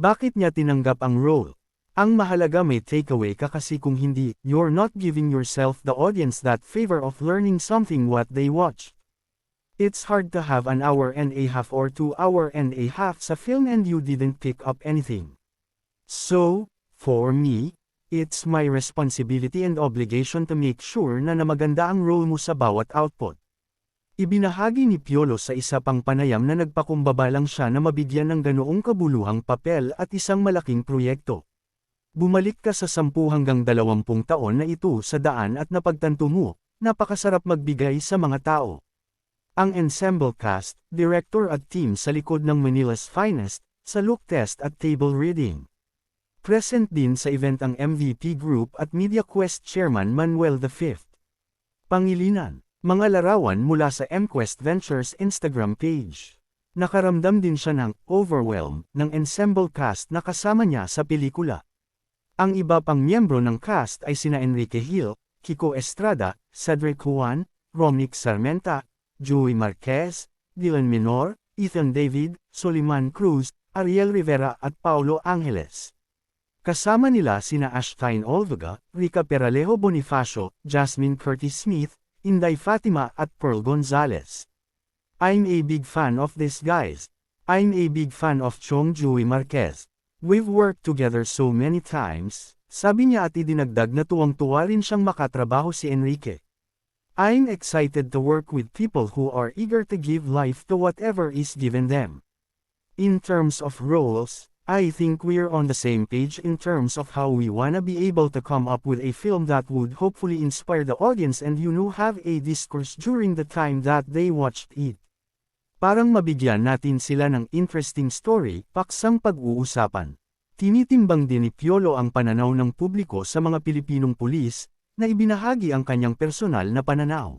Bakit niya tinanggap ang role? Ang mahalaga may takeaway ka kasi kung hindi, you're not giving yourself the audience that favor of learning something what they watch. It's hard to have an hour and a half or 2 hour and a half sa film and you didn't pick up anything. So, for me, it's my responsibility and obligation to make sure na maganda ang role mo sa bawat output. Ibinahagi ni Piolo sa isa pang panayam na nagpakumbaba lang siya na mabigyan ng ganoong kabuluhang papel at isang malaking proyekto. Bumalik ka sa 10 hanggang 20 taon na ito sa daan at napagtanto mo, napakasarap magbigay sa mga tao. Ang ensemble cast, director at team sa likod ng Manila's Finest, sa look test at table reading. Present din sa event ang MVP Group at Media Quest Chairman Manuel V. Pangilinan. Mga larawan mula sa MQuest Ventures Instagram page. Nakaramdam din siya ng overwhelm ng ensemble cast na kasama niya sa pelikula. Ang iba pang miyembro ng cast ay sina Enrique Hill, Kiko Estrada, Cedric Juan, Romnick Sarmenta, Joey Marquez, Dylan Minor, Ethan David, Soliman Cruz, Ariel Rivera at Paulo Angeles. Kasama nila sina Ashtyne Olvega, Rica Peralejo Bonifacio, Jasmine Curtis Smith, Inday Fatima at Pearl Gonzalez. I'm a big fan of these guys. I'm a big fan of Chong Joey Marquez. We've worked together so many times, sabi niya at idinagdag na tuwang-tuwa rin siyang makatrabaho si Enrique. I'm excited to work with people who are eager to give life to whatever is given them. In terms of roles, I think we're on the same page in terms of how we wanna be able to come up with a film that would hopefully inspire the audience and have a discourse during the time that they watched it. Parang mabigyan natin sila ng interesting story, paksang pag-uusapan. Tinitimbang din ni Piolo ang pananaw ng publiko sa mga Pilipinong pulis, na ibinahagi ang kanyang personal na pananaw.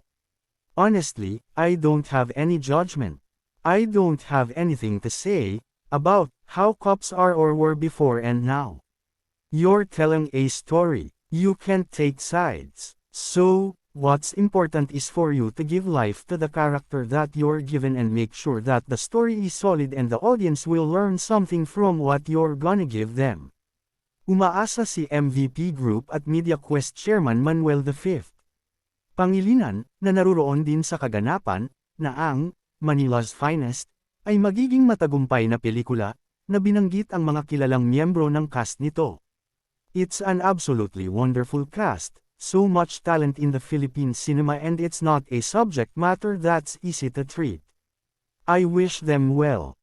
Honestly, I don't have any judgment. I don't have anything to say about how cops are or were before and now. You're telling a story. You can't take sides. So, what's important is for you to give life to the character that you're given and make sure that the story is solid and the audience will learn something from what you're gonna give them. Umaasa si MVP Group at Media Quest Chairman Manuel V. Pangilinan, na naruroon din sa kaganapan, na ang Manila's Finest, ay magiging matagumpay na pelikula, na binanggit ang mga kilalang miyembro ng cast nito. It's an absolutely wonderful cast, so much talent in the Philippine cinema and it's not a subject matter that's easy to treat. I wish them well.